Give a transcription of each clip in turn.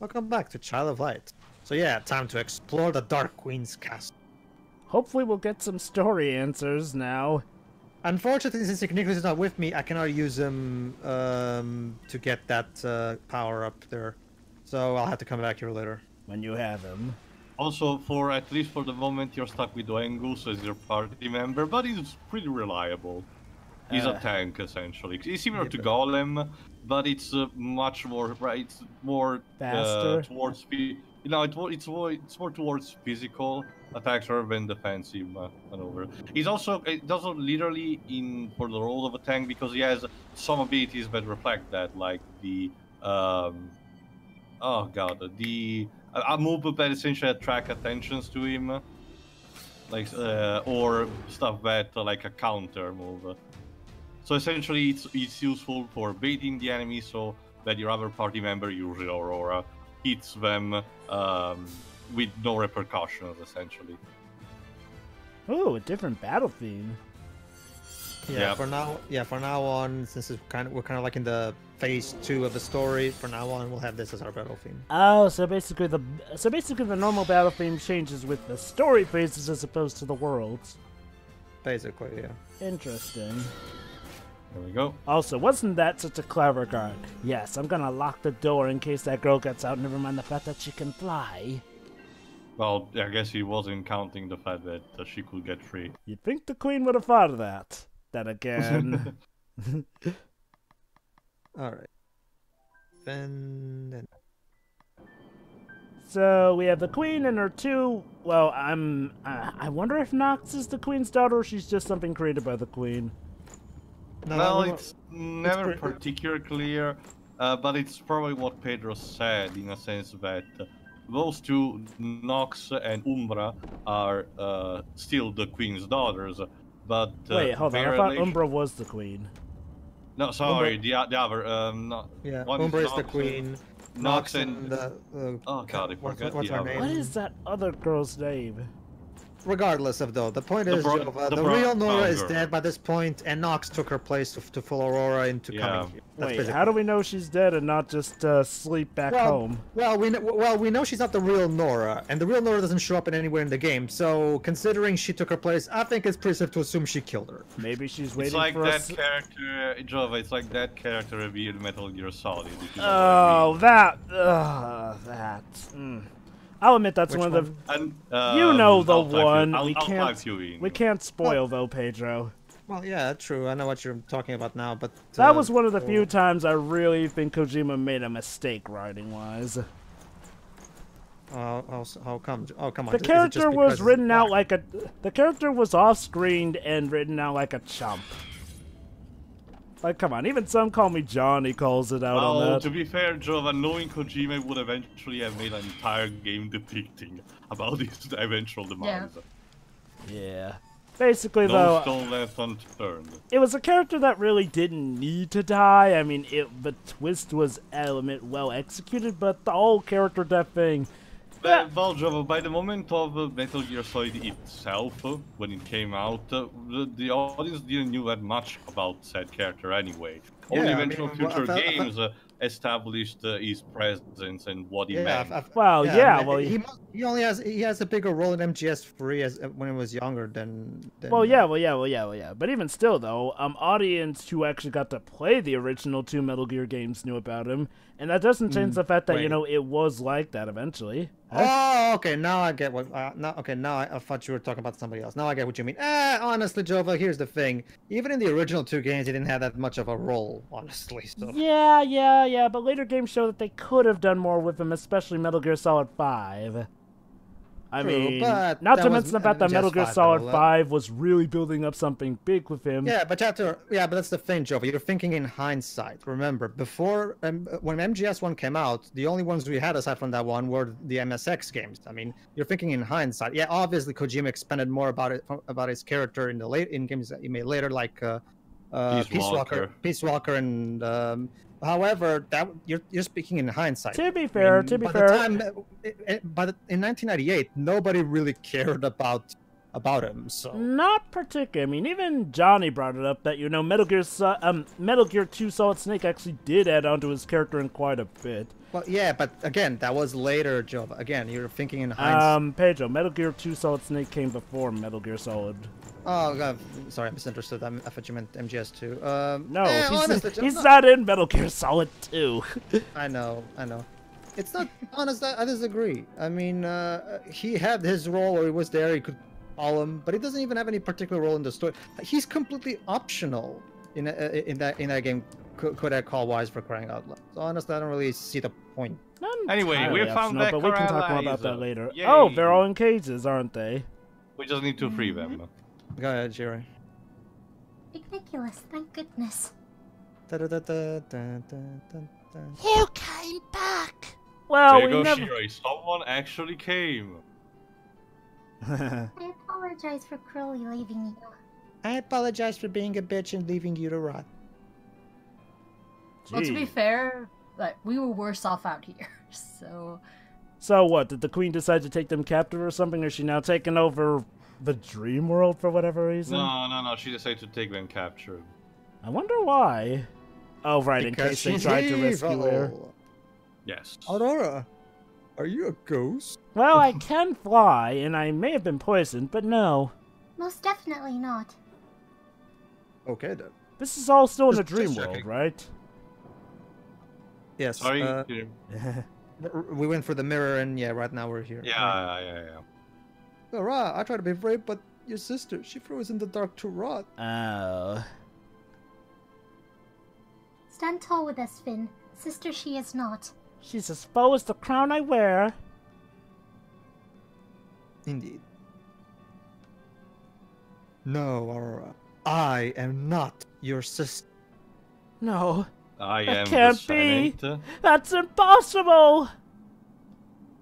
Welcome back to Child of Light. So yeah, time to explore the Dark Queen's castle. Hopefully we'll get some story answers now. Unfortunately, since Nicholas is not with me, I cannot use him to get that power up there. So I'll have to come back here later. When you have him. Also, at least for the moment, you're stuck with Angus as your party member, but he's pretty reliable. He's a tank, essentially. He's similar to Golem, but it's much more, right? It's more faster towards speed. You know, it's more towards physical attacks rather than defensive maneuver. He's also literally in for the role of a tank because he has some abilities that reflect that, like the a move that essentially attract attentions to him, like or stuff that like a counter move. So essentially, it's useful for baiting the enemy so that your other party member, usually Aurora, hits them with no repercussions, essentially. Oh, a different battle theme. Yeah, for now on, since we're kind of like in the phase 2 of the story, for now on we'll have this as our battle theme. Oh, so basically the normal battle theme changes with the story phases as opposed to the worlds. Basically, yeah. Interesting. There we go. Also, wasn't that such a clever guard? Yes, I'm gonna lock the door in case that girl gets out, never mind the fact that she can fly. Well, I guess he wasn't counting the fact that she could get free. You'd think the queen would have thought of that. Then again... Alright. Then... So, we have the queen and her two... Well, I wonder if Nox is the queen's daughter or she's just something created by the queen. No, well, it's never particularly clear, but it's probably what Pedro said, in a sense that those two, Nox and Umbra, are still the queen's daughters, but... Wait, hold on, I thought Umbra was the queen. No, sorry, the other, yeah, one Umbra is Nox, the queen, Nox and... oh god, I forgot what's the her other. name? What is that other girl's name? Regardless of though, the point is, the real Nora is dead by this point, and Nox took her place to follow Aurora into coming here. Wait, how do we know she's dead and not just sleep back home? Well, we know she's not the real Nora, and the real Nora doesn't show up anywhere in the game. So, considering she took her place, I think it's pretty safe to assume she killed her. Maybe she's waiting for us. It's like that character, Jova. It's like that character revealed Metal Gear Solid. Oh, that. I'll admit that's one of the. And, you know the one. We can't spoil though, Pedro. Well, yeah, true. I know what you're talking about now, but that was one of the few times I really think Kojima made a mistake writing-wise. How come? Oh, come on. The character was written out like a. The character was off-screened and written out like a chump. Like, come on, even some call me Johnny calls it out on that. To be fair, Jova, knowing Kojima would eventually have made an entire game depicting about his eventual demise. Yeah. Basically, no stone left unturned. It was a character that really didn't need to die. I mean, the twist was well executed, but the whole character death thing... Well, Jova, by the moment of Metal Gear Solid itself, when it came out, the audience didn't know that much about said character anyway. Only eventual future games established his presence and what he meant. He only has a bigger role in MGS3 as when he was younger than. Well, yeah. But even still, though, audience who actually got to play the original 2 Metal Gear games knew about him, and that doesn't change the fact that it was like that eventually. Oh, okay. Now I get what. Now I thought you were talking about somebody else. Now I get what you mean. Honestly, Jova, here's the thing. Even in the original 2 games, he didn't have that much of a role, honestly. So. Yeah. But later games show that they could have done more with him, especially Metal Gear Solid 5. I mean, not to mention the fact that Metal Gear Solid 5 was really building up something big with him. Yeah, but that's the thing, Jova. You're thinking in hindsight. Remember, before when MGS1 came out, the only ones we had aside from that one were the MSX games. I mean, you're thinking in hindsight. Yeah, obviously Kojima expanded more about his character in games that he made later, like Peace Walker, and. However, you're speaking in hindsight. To be fair, in 1998, nobody really cared about about him. So not particularly. I mean, even Johnny brought it up that Metal Gear 2 Solid Snake actually did add on to his character in quite a bit. Well, yeah, but again, that was later, Joe. Again, you're thinking in hindsight. Pedro, Metal Gear 2 Solid Snake came before Metal Gear Solid. Oh, God. Sorry, I misunderstood. I thought you meant MGS2. No, he's not in Metal Gear Solid 2. I know. It's not honest. I disagree. I mean, he had his role where he was there. He could call him, but he doesn't even have any particular role in the story. He's completely optional in that game. Could I call Wise for crying out loud? So honestly, I don't really see the point. Anyway, we found that, but we can talk more about that later. Yay. Oh, they're all in cages, aren't they? We just need to free them. Go ahead, Jerry. Ridiculous, thank goodness. You came back! Well, there you we go, never... Shiroi. Someone actually came. I apologize for cruelly leaving you. I apologize for being a bitch and leaving you to rot. Well, to be fair, like, we were worse off out here, so... So what, did the queen decide to take them captive or something, or is she now taking over the dream world for whatever reason? No, she decided to take them captured. I wonder why. Oh, right, because in case they tried to rescue her. Yes. Aurora, are you a ghost? Well, I can fly, and I may have been poisoned, but no. Most definitely not. Okay, then. This is all still in the Just dream checking. world, right? Yes. Sorry. We went for the mirror, and yeah, right now we're here. Yeah. Aurora, I tried to be brave, but your sister, she threw us in the dark to rot. Oh. Stand tall with us, Finn. Sister she is not. She's as foe as the crown I wear. Indeed. No, Aurora. I am not your sister. No. I am That can't the be. Senate. That's impossible.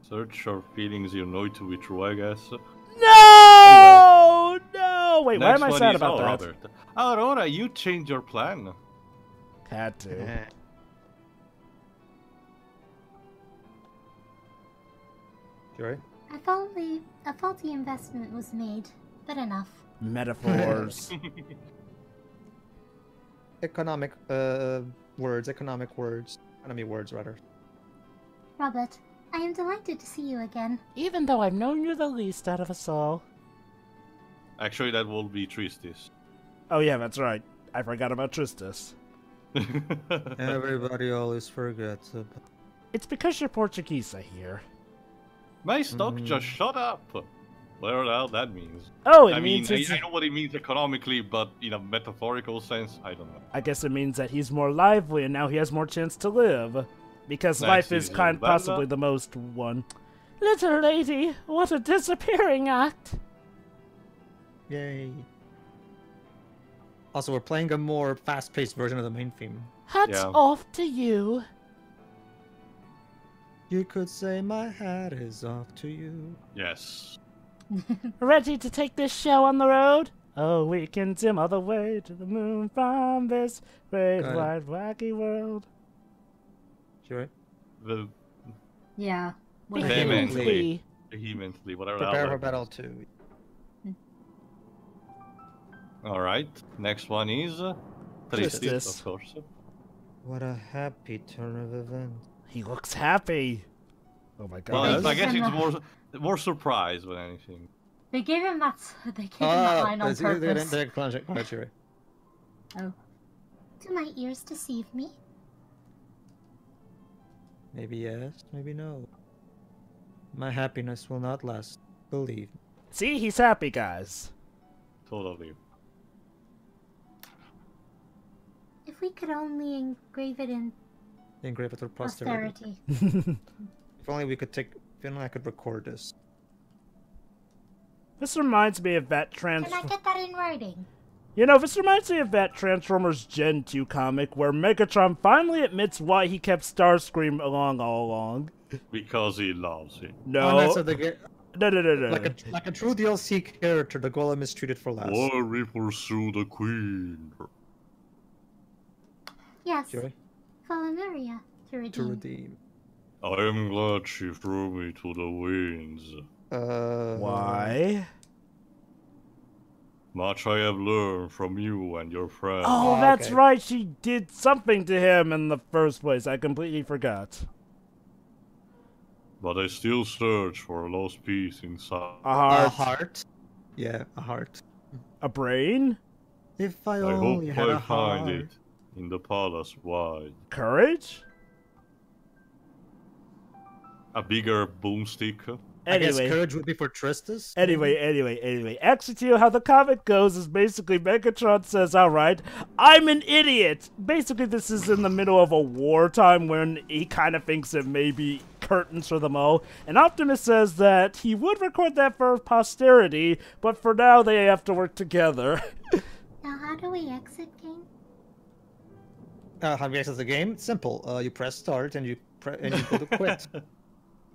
Search your feelings you know to be true, I guess. No! No! Wait, why am I sad about that? Robert. Aurora, you changed your plan. Had to. Sure. A faulty investment was made, but enough. Metaphors. Economic words. Enemy words, rather. Robert, I am delighted to see you again. Even though I've known you the least out of us all. Actually, that will be Tristis. Oh yeah, that's right. I forgot about Tristis. Everybody always forgets. It's because you're Portuguese, I hear. My stock just shut up. Whatever the hell that means. Oh, it I mean, means I know what it means economically, but in a metaphorical sense, I don't know. I guess it means that he's more lively and now he has more chance to live. Because life is possibly the most one. Little lady, what a disappearing act! Yay. Also, we're playing a more fast-paced version of the main theme. Hats off to you. You could say my hat is off to you. Yes. Ready to take this show on the road? Oh, we can dim all the way to the moon from this great, wide, wacky world. Sure. Yeah. Vehemently, whatever the hell. Prepare for battle 2. Alright, next one is Tristis, of course. What a happy turn of events. He looks happy. Oh my god. Well, I guess it's more surprise than anything. They gave him that. They gave him that line on purpose. Oh. Do my ears deceive me? Maybe yes, maybe no. My happiness will not last. Believe me. See, he's happy, guys. Totally. If we could only engrave it in Engrave it for posterity. posterity. If only we could take. If only I could record this. This reminds me of that Can I get that in writing? You know, this reminds me of that Transformers Gen 2 comic where Megatron finally admits why he kept Starscream along all along. Because he loves it. No. No. Like a true DLC character, the golem is treated for last. Why we pursue the queen? Yes. Joey? Valeria to redeem. I am glad she threw me to the winds. Why? Much I have learned from you and your friends. Oh, that's right. She did something to him in the first place. I completely forgot. But I still search for a lost piece inside. A heart. A heart? Yeah, a heart. A brain? If I hope only had I a find heart. it in the palace wide. Courage? A bigger boomstick. I guess Anyway. courage would be for Tristus? Anyway. Execute how the comic goes is basically Megatron says, alright, I'm an idiot! Basically, this is in the middle of a wartime when he kind of thinks it may be curtains for them all. And Optimus says that he would record that for posterity, but for now they have to work together. Now, how do we exit game? How do you exit the game? It's simple. You press start and you go to quit.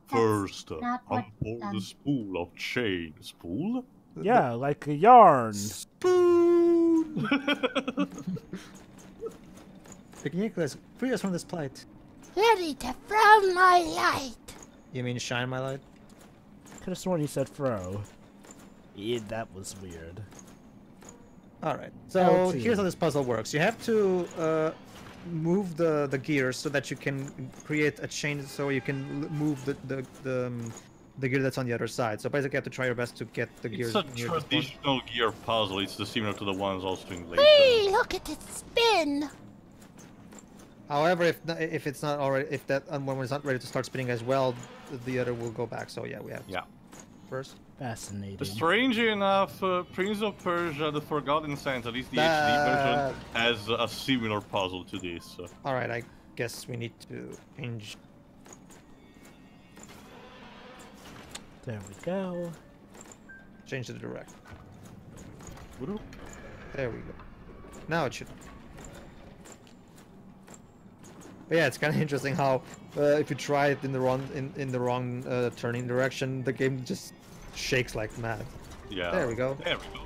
First, not what, unfold the spool of chain. Spool? Yeah, like a yarn. Spoon! Nicholas, free us from this plight. Ready to throw my light. You mean shine my light? Could have sworn he said throw. Yeah, that was weird. Alright, so L2. here's how this puzzle works. You have to move the gears so that you can create a chain so you can move the gear that's on the other side. So basically you have to try your best to get the gears It's a near this traditional gear puzzle. It's similar to the ones also in later. Hey, look at it spin. However, if it's not already, if that when it's not ready to start spinning as well, the other will go back. So yeah, we have to first. Fascinating. Strangely enough, Prince of Persia: The Forgotten Sands, at least the HD version, has a similar puzzle to this. All right, I guess we need to change. There we go. Change the direct. There we go. Now it should. But yeah, it's kind of interesting how if you try it in the wrong turning direction, the game just shakes like mad. Yeah. There we go. There we go.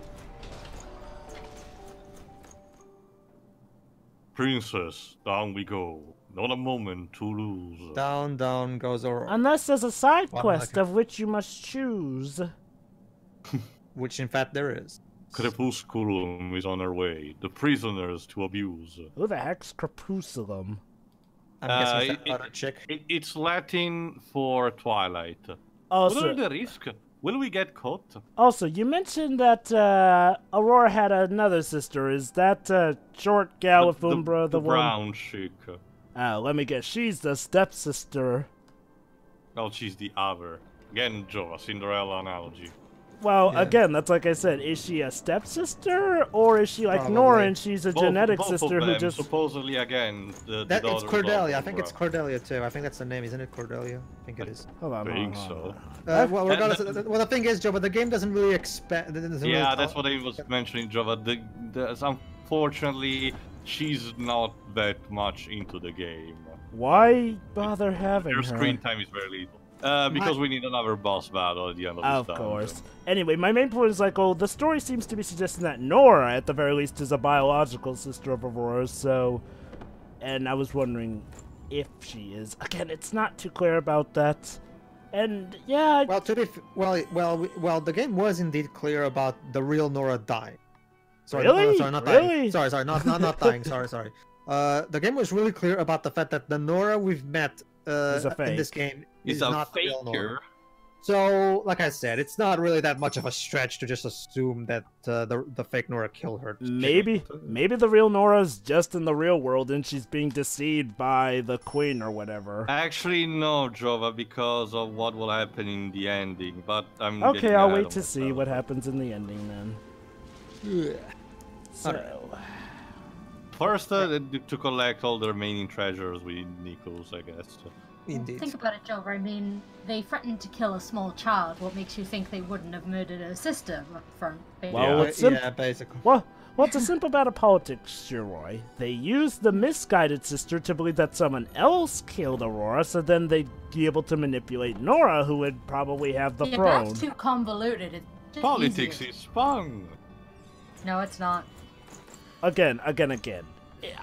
Princess, down we go. Not a moment to lose. Down, down goes Aurora. Unless there's a side Well, quest okay. of which you must choose. Which in fact there is. Crepusculum is on her way. The prisoners to abuse. Who the heck's Crepusculum? I'm guessing it's that other chick. It's Latin for twilight. Also, What are the risks? Will we get caught? Also, you mentioned that Aurora had another sister. Is that short gal with Umbra the one? brown chick. Let me guess. She's the stepsister. Oh, she's the other. Again, Joe, a Cinderella analogy. Well, Yeah. again, that's like I said. Is she a stepsister, or is she like Probably. Nora and she's a genetic both sister of who them, just... supposedly again the That it's daughter of Cordelia. I think Aurora. it's Cordelia too. I think that's the name, isn't it? Cordelia. I think it is. Hold on, I think hold on, so. hold on. Well, regardless, well, the thing is, Joe, but the game doesn't really expand. Yeah, that's what I was mentioning, Java. Unfortunately, she's not that much into the game. Why bother having Her her? screen time is very little. Because we need another boss battle at the end of Of this course. Anyway, my main point is like, oh, the story seems to be suggesting that Nora, at the very least, is a biological sister of Aurora's, so... And I was wondering if she is. Again, it's not too clear about that. And, yeah... Well, to be well, the game was indeed clear about the real Nora dying. Sorry, Really? sorry, not Really? dying. Sorry, not dying. Sorry. The game was really clear about the fact that the Nora we've met Is a in this fake. game It's is a not the real Nora. faker. So, like I said, it's not really that much of a stretch to just assume that the fake Nora killed her. Maybe the real Nora's just in the real world and she's being deceived by the queen or whatever. Actually, no, Jova, because of what will happen in the ending. But I'm Okay, getting I'll ahead wait of to see myself. what happens in the ending then. Yeah. So, First, to collect all the remaining treasures with Nichols, I guess. Indeed. Think about it, Jover. I mean, they threatened to kill a small child. What makes you think they wouldn't have murdered her sister from being... Well, it's simple. Yeah, basically. Well, what's a simple matter of politics, Shiroy? They used the misguided sister to believe that someone else killed Aurora, so then they'd be able to manipulate Nora, who would probably have the yeah, throne. that's too convoluted. It's just Politics easier. is fun. No, it's not. Again.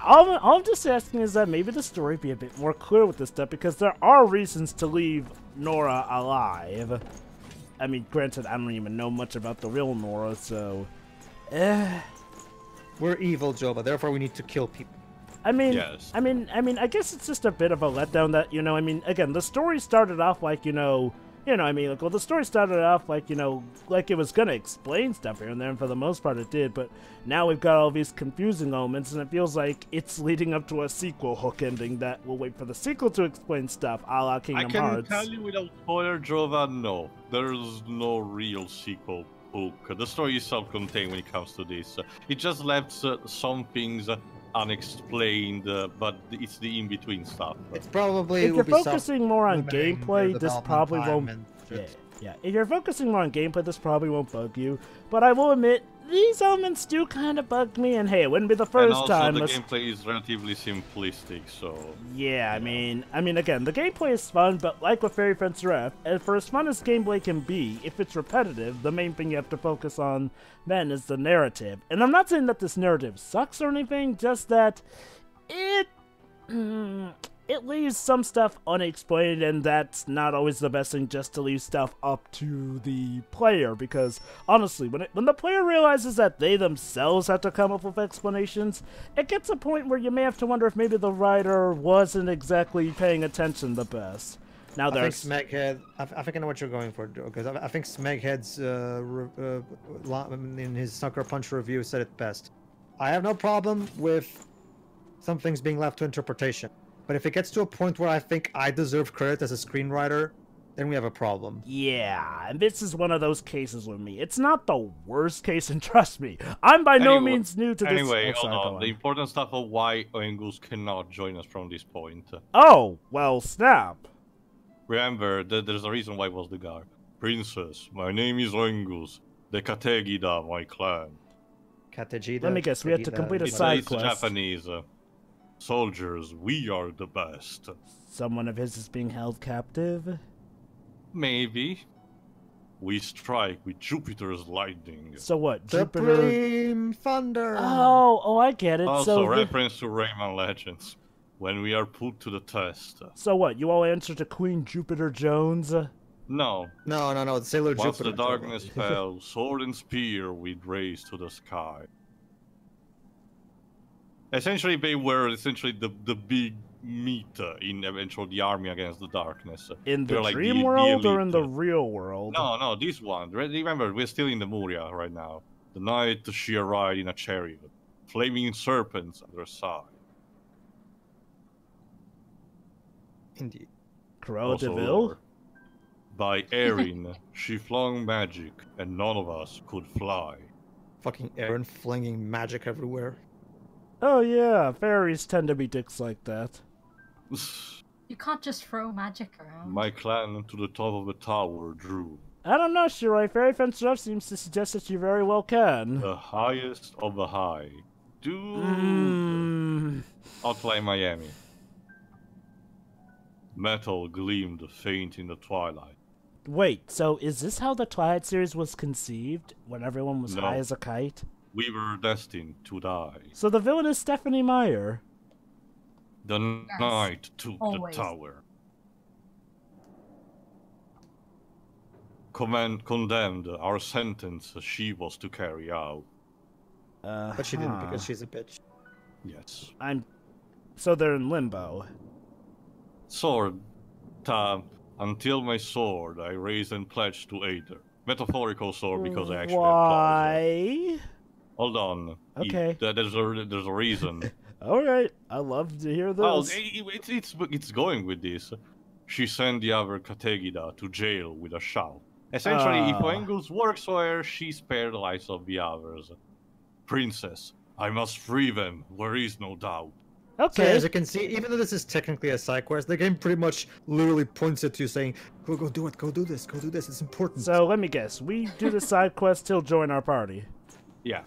All I'm just asking is that maybe the story be a bit more clear with this stuff, because there are reasons to leave Nora alive. I mean, granted, I don't even know much about the real Nora, so... We're evil, Joba, therefore we need to kill people. I mean, yes. I guess it's just a bit of a letdown that, you know, I mean, again, the story started off like, the story started off like, like it was gonna explain stuff here and there, and for the most part it did, but now we've got all these confusing elements, and it feels like it's leading up to a sequel hook ending that will wait for the sequel to explain stuff, a la Kingdom Hearts. I can tell you without spoiler, Jova, no. There's no real sequel hook. The story is self-contained when it comes to this. It just left some things unexplained, but it's the in-between stuff. It's probably if you're focusing more on gameplay, this probably won't. Yeah. If you're focusing more on gameplay, this probably won't bug you. But I will admit, these elements do kind of bug me. And hey, it wouldn't be the first time. And also, the gameplay is relatively simplistic, so. Yeah, I mean, again, the gameplay is fun, but like with Fairy Fencer F, for as fun as gameplay can be, if it's repetitive, the main thing you have to focus on then is the narrative. And I'm not saying that this narrative sucks or anything, just that it leaves some stuff unexplained, and that's not always the best thing, just to leave stuff up to the player, because honestly, when the player realizes that they themselves have to come up with explanations, it gets a point where you may have to wonder if maybe the writer wasn't exactly paying attention the best. Now I think Smeghead, I think I know what you're going for, because I think Smeghead's in his Sucker Punch review said it best. I have no problem with some things being left to interpretation. But if it gets to a point where I think I deserve credit as a screenwriter, then we have a problem. Yeah, and this is one of those cases with me. It's not the worst case, and trust me, I'm by no means new to this. Anyway, hold on. The important stuff of why Oengus cannot join us from this point. Oh, well, snap. Remember, there's a reason why it was the guard. Princess, my name is Oengus. The Kategida, my clan. Kategida? Let me guess, we have to complete a side quest. It's Japanese. Soldiers, we are the best. Someone of his is being held captive? Maybe. We strike with Jupiter's lightning. So what, Jupiter? Supreme thunder! Oh, I get it. Also, reference to Rayman Legends. When we are put to the test. So what, you all answer to Queen Jupiter Jones? No. No, Sailor Jupiter. Once the darkness fell, sword and spear we'd raise to the sky. Essentially, they were the big meat in eventually the army against the darkness. In the dream world or in the real world? No, this one. Remember, we're still in the Muria right now. The night she arrived in a chariot, flaming serpents at her side. Indeed. Cruella de Vil? By Erin, she flung magic, and none of us could fly. Fucking Erin flinging magic everywhere. Oh yeah, fairies tend to be dicks like that. You can't just throw magic around. My clan to the top of the tower drew. I don't know, Shirai. Fairy Fencer Up seems to suggest that you very well can. The highest of the high. Outline Miami. Metal gleamed faint in the twilight. Wait, so is this how the Twilight series was conceived? When everyone was high as a kite? We were destined to die. So the villain is Stephanie Meyer. The night took the tower. Condemned our sentence she was to carry out. But she didn't because she's a bitch. Yes. So they're in limbo. Sword. Until my sword I raised and pledged to aid her. Metaphorical sword because I actually have claws. Hold on. Okay. There's a reason. Alright, I love to hear this. Well, it's going with this. She sent the other Kategida to jail with a shout. Essentially, if Oengus works for her, she spared the lives of the others. Princess, I must free them, there is no doubt. Okay. So as you can see, even though this is technically a side quest, the game pretty much literally points at you saying, go do it, go do this, it's important. So let me guess, we do the side quest, he'll join our party. Yeah.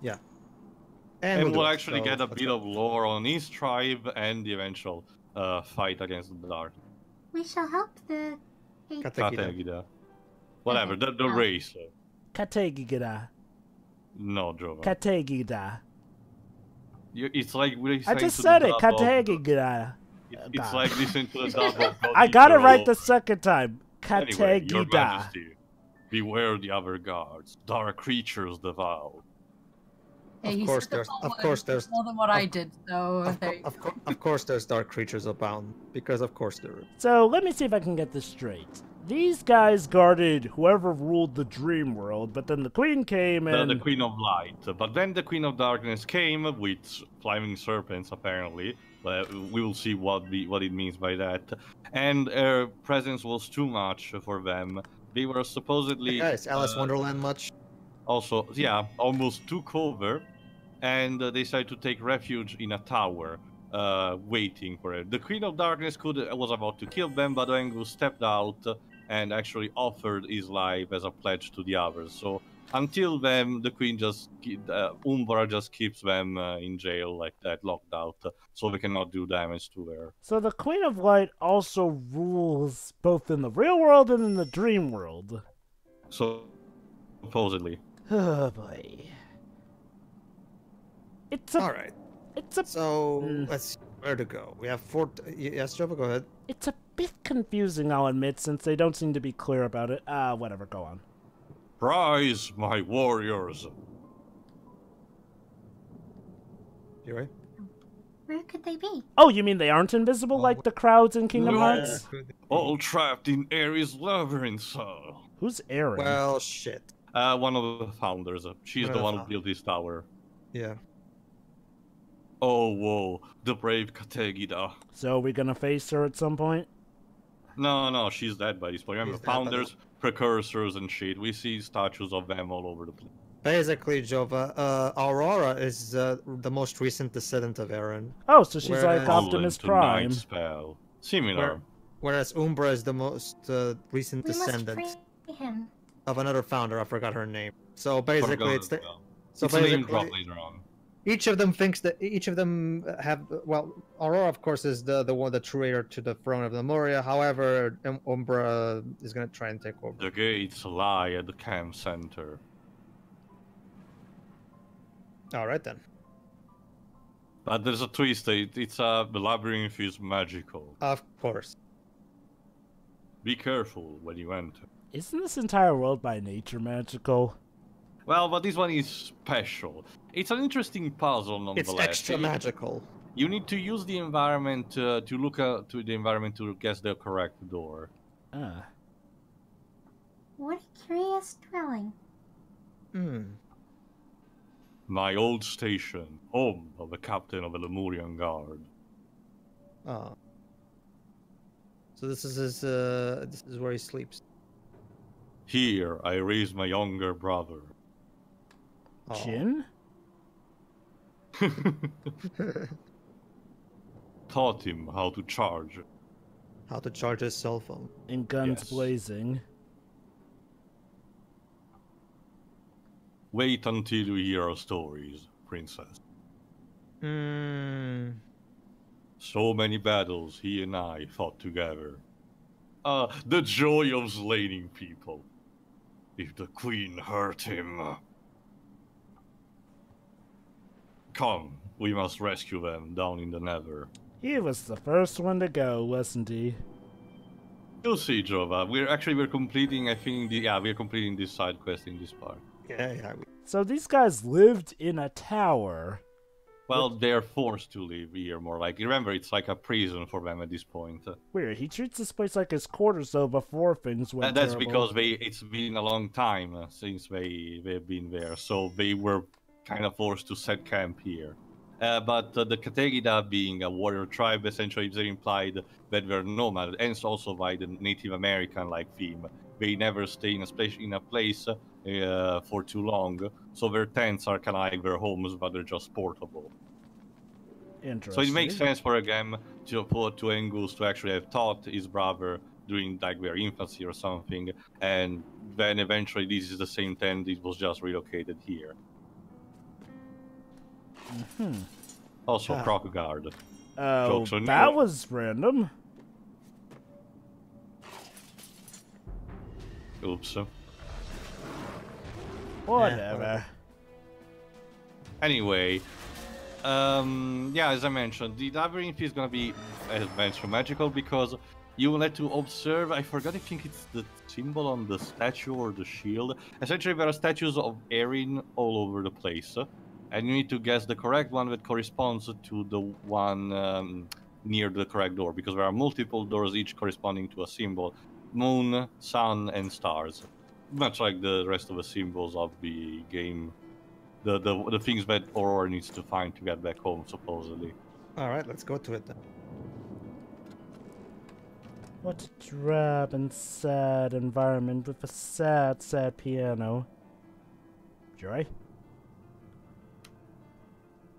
Yeah. And we'll actually get a bit of lore on his tribe and the eventual fight against the dark. We shall help the Kategida. Whatever, the race. Kategida. No, Jova. Kategida. It's like I just said it, Kategida. It's like listening to the dub of I got it right the second time. Kategida. Anyway, Your Majesty, beware the other guards. Dark creatures devour. Hey, of course there's more than what I did. So of course there's dark creatures abound, because of course there is. So let me see if I can get this straight. These guys guarded whoever ruled the dream world, but then the queen came and... The Queen of Light. But then the Queen of Darkness came with flying serpents, apparently. We will see what it means by that. And her presence was too much for them. They were supposedly... Hey guys, Alice Wonderland much? Also, yeah, almost took over. And they decided to take refuge in a tower, waiting for it. The Queen of Darkness was about to kill them, but Engu stepped out and actually offered his life as a pledge to the others. So until then, the Queen Umbra just keeps them in jail like that, locked out, so they cannot do damage to her. So the Queen of Light also rules both in the real world and in the dream world. So, supposedly. Oh boy. Alright. So, let's see where to go. We have 4... Yes, Jova, go ahead. It's a bit confusing, I'll admit, since they don't seem to be clear about it. Whatever, go on. Rise, my warriors! You right? Where could they be? Oh, you mean they aren't invisible like the crowds in Kingdom Hearts? All trapped in Ares' labyrinth. Who's Aaron? Well, shit. One of the founders. She's the one who built this tower. Yeah. Oh, whoa. The brave Kategida. So we're gonna face her at some point? No, she's dead by this point. Remember, founders, precursors, and shit. We see statues of them all over the place. Basically, Jova, Aurora is the most recent descendant of Aaron. Oh, so she's like Optimus Prime. Spell. Similar. Whereas Umbra is the most recent descendant Must free him. of another founder. I forgot her name. So basically, it's a name drop later on. Each of them thinks that each of them have... Well, Aurora, of course, is the one, the true heir to the throne of Lemuria. However, Umbra is going to try and take over. The gates lie at the camp center. All right, then. But there's a twist. The labyrinth is magical. Of course. Be careful when you enter. Isn't this entire world by nature magical? Well, but this one is special. It's an interesting puzzle, nonetheless. It's extra magical. You need to use the environment to look to the environment to guess the correct door. Ah. What a curious dwelling. My old station, home of the captain of the Lemurian Guard. Oh. So this is where he sleeps. Here, I raised my younger brother. Jin? Taught him how to charge. How to charge his cell phone. And guns blazing. Wait until you hear our stories, princess. So many battles he and I fought together. The joy of slaying people. If the queen hurt him... Come, we must rescue them down in the Nether. He was the first one to go, wasn't he? You'll see, Jova. We're completing, I think, we're completing this side quest in this part. Yeah. So these guys lived in a tower. Well, they're forced to live here, more like. Remember, it's like a prison for them at this point. Weird. He treats this place like his quarters, though, before things went And that's terrible. because it's been a long time since they've been there, so they were kind of forced to set camp here. But the Kategida, being a warrior tribe, essentially is implied that they're nomad, and also by the Native American-like theme. They never stay in a place for too long, so their tents are kind of like their homes, but they're just portable. Interesting. So it makes sense for a game to Engus to actually have taught his brother during like their infancy or something, and then eventually this is the same tent, it was just relocated here. Also, Croc Guard. Oh, that was random. Oops. Whatever. Anyway, as I mentioned, the labyrinth is gonna be, as mentioned, magical because you will have to observe. I forgot. I think it's the symbol on the statue or the shield. Essentially, there are statues of Erin all over the place, and you need to guess the correct one that corresponds to the one near the correct door, because there are multiple doors, each corresponding to a symbol: moon, sun, and stars. Much like the rest of the symbols of the game, the things that Aurora needs to find to get back home, supposedly. All right, let's go to it then. What a drab and sad environment with a sad, sad piano. Joy?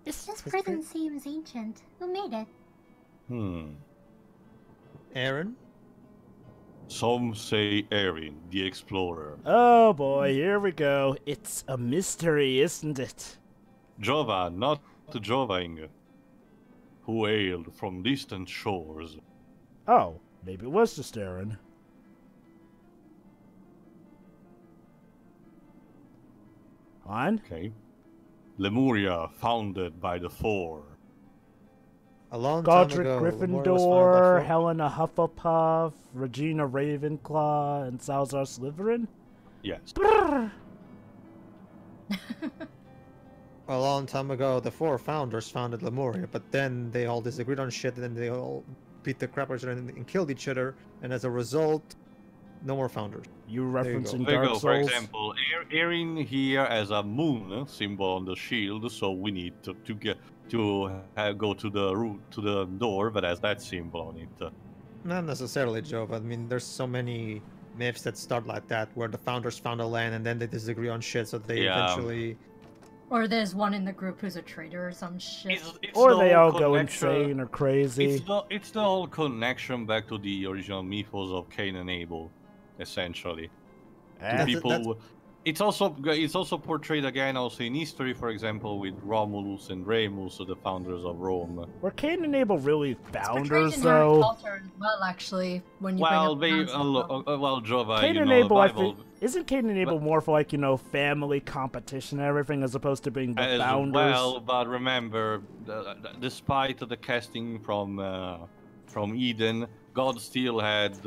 This prison seems ancient. Who made it? Aaron? Some say Erin, the explorer. Oh boy, here we go. It's a mystery, isn't it? Jova, not Joving, who hailed from distant shores. Oh, maybe it was just Aaron. On? Okay. Lemuria, founded by the Four. A long time Godric ago, Gryffindor, Helena Hufflepuff, Regina Ravenclaw, and Salazar Slytherin? Yes. A long time ago, the 4 founders founded Lemuria, but then they all disagreed on shit, and then they all beat the crap out of each other and killed each other, and as a result, no more founders. You referencing There you Dark go. Souls? For example, Erin here as a moon symbol on the shield, so we need to go to the route to the door that has that symbol on it. Not necessarily, Joe. I mean, there's so many myths that start like that, where the founders found a land and then they disagree on shit, so they eventually. Or there's one in the group who's a traitor or some shit. Or they all go insane or crazy. It's the whole connection back to the original mythos of Cain and Abel, essentially. It's also portrayed again also in history, for example, with Romulus and Remus, the founders of Rome. Were Cain and Abel really founders, in though? Harry Potter as well, actually. When you bring up Jova, Cain and Abel, isn't Cain and Abel more for like family competition and everything, as opposed to being the founders? Well, but remember, despite the casting from Eden, God still had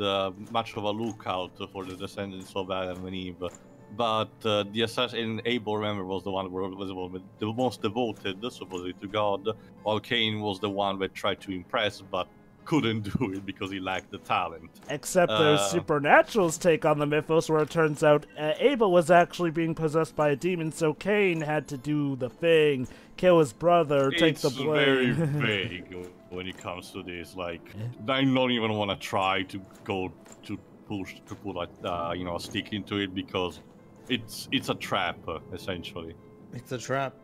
much of a lookout for the descendants of Adam and Eve. But the assassin Abel, remember, was the one who was the most devoted, supposedly, to God, while Cain was the one that tried to impress, but couldn't do it because he lacked the talent. Except there's Supernatural's take on the mythos, where it turns out Abel was actually being possessed by a demon, so Cain had to do the thing, kill his brother, take the blame. It's very vague when it comes to this. Like, I don't even want to try to go to put like a stick into it, because it's a trap, essentially. It's a trap.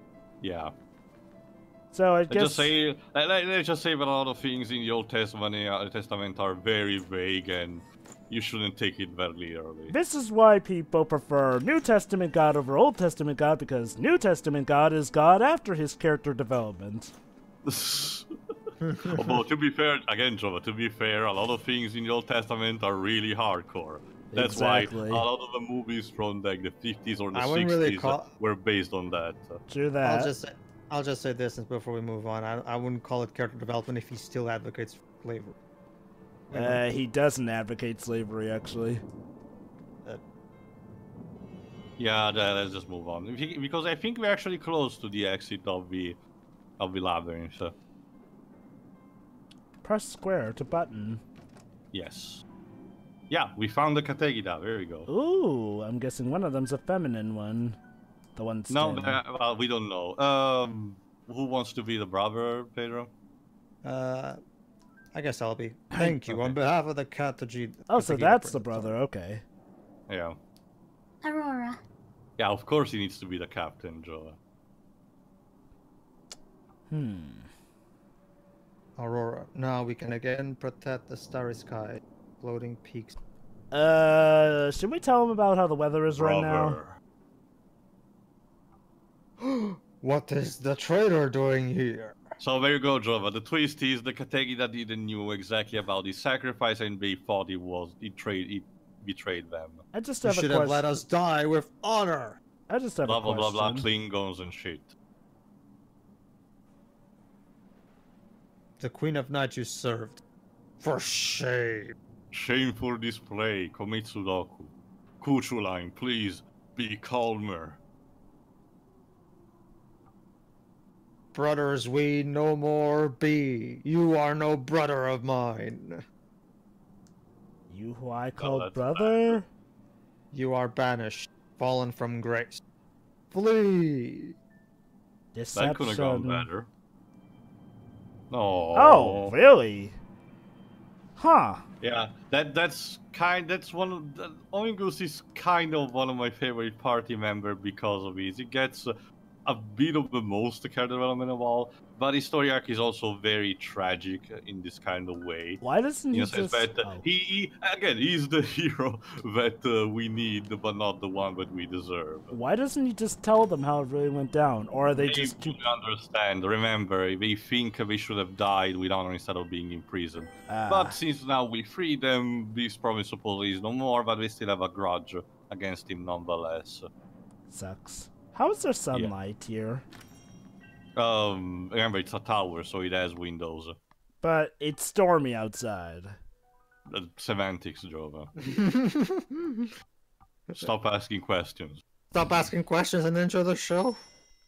Yeah. So I guess let's just say that a lot of things in the Old Testament are very vague, and you shouldn't take it very literally. This is why people prefer New Testament God over Old Testament God, because New Testament God is God after his character development. Although, to be fair, again, Jova, to be fair, a lot of things in the Old Testament are really hardcore. That's why a lot of the movies from like the 50s or the 60s were based on that. True that. I'll just say this before we move on. I wouldn't call it character development if he still advocates slavery. He doesn't advocate slavery, actually. Yeah, let's just move on, because I think we're actually close to the exit of the labyrinth. Press square to button. Yes. Yeah, we found the Kategida. There we go. Ooh, I'm guessing one of them's a feminine one. The one standing. No, well, we don't know. Who wants to be the brother, Pedro? I guess I'll be. Thank you. Okay. On behalf of the Kategida. Oh, so that's the brother. Okay. Yeah. Aurora. Yeah, of course he needs to be the captain, Joe. Aurora. Now we can again protect the starry sky, floating peaks. Should we tell him about how the weather is right now? What is the traitor doing here? So there you go, Jova. The twist is the Kategida didn't know exactly about his sacrifice, and they thought he betrayed them. I just have a question. You should have let us die with honor. I just have a question. Blah blah blah, Klingons and shit. The Queen of Night you served. For shame. Shameful display, Komitsudoku. Kuchuline, please be calmer. Brothers we no more be. You are no brother of mine. You who I call brother? Bad. You are banished, fallen from grace. Flee! Deception. That could have gone better. No. Oh, really? Huh. Yeah, that's one of Oingus is kind of one of my favorite party members because of it. It gets a bit of the most character development of all, but his story arc is also very tragic in this kind of way. Why doesn't he just... He he's the hero that we need, but not the one that we deserve. Why doesn't he just tell them how it really went down? Or are they just too... understand. Remember, they think they should have died with honor instead of being imprisoned. But since now we free them, this promise supposedly is no more, but we still have a grudge against him nonetheless. Sucks. How is there sunlight here? Remember, it's a tower, so it has windows. But it's stormy outside. Semantics, Jova. Stop asking questions. Stop asking questions and enjoy the show.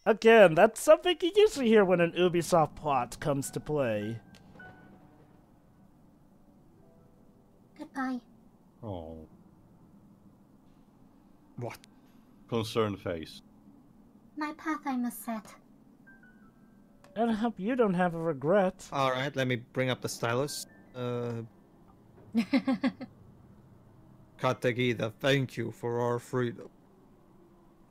Again, that's something you usually hear when an Ubisoft plot comes to play. Goodbye. Oh. What? Concerned face. My path I must set. And I hope you don't have a regret. Alright, let me bring up the stylus. Kategida, thank you for our freedom.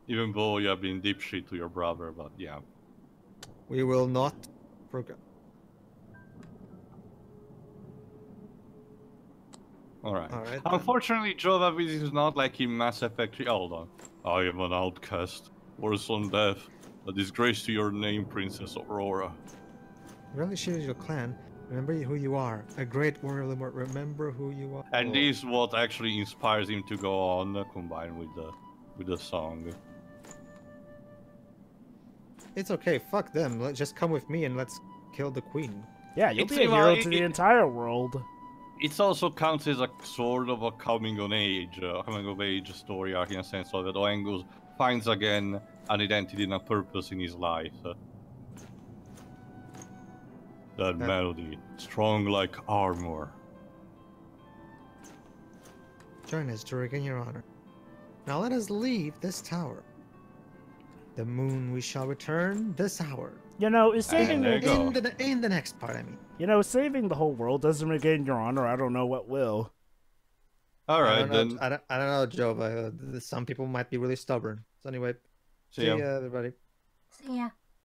Even though you have been deep shit to your brother, but yeah. We will not forget. Alright. Alright. Unfortunately, Jova, this is not like in Mass Effect 3. Hold on. I am an outcast. Worse on death. A disgrace to your name, Princess Aurora. Really shields your clan. Remember who you are. A great warrior. Remember who you are. And this is what actually inspires him to go on, combined with the song. It's okay. Fuck them. Just come with me and let's kill the queen. Yeah, you'll be a hero to the entire world. It also counts as a sort of a coming of age story arc in a sense of that Oengus finds again an identity and a purpose in his life. That melody, strong like armor. Join us to regain your honor. Now let us leave this tower. The moon we shall return this hour. You know, is saving in the next part, I mean. You know, saving the whole world doesn't regain your honor. I don't know what will. All right, then. I don't know, Jova. Some people might be really stubborn. So anyway, see ya, everybody. See ya.